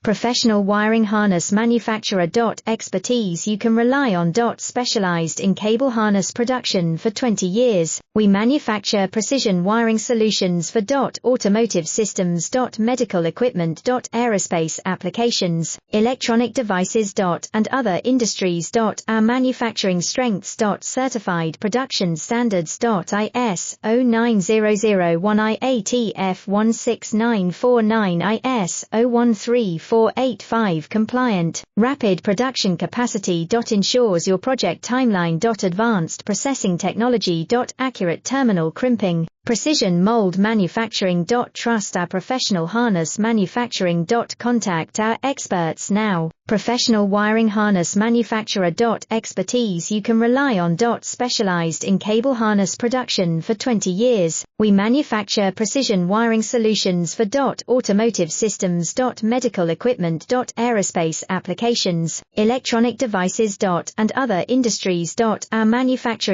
Professional wiring harness manufacturer. Expertise you can rely on. Specialized in cable harness production for 20 years, we manufacture precision wiring solutions for automotive systems, medical equipment, aerospace applications, electronic devices, and other industries. Our manufacturing strengths. Certified production standards. ISO 9001 IATF 16949 ISO 13485 compliant. Rapid production capacity. Ensures your project timeline. Advanced processing technology. Accurate terminal crimping. Precision mold manufacturing. Trust our professional harness manufacturing. Contact our experts now. Professional wiring harness manufacturer. Expertise you can rely on. Specialized in cable harness production for 20 years, we manufacture precision wiring solutions for automotive systems, medical equipment, aerospace applications, electronic devices, and other industries. Our manufacturing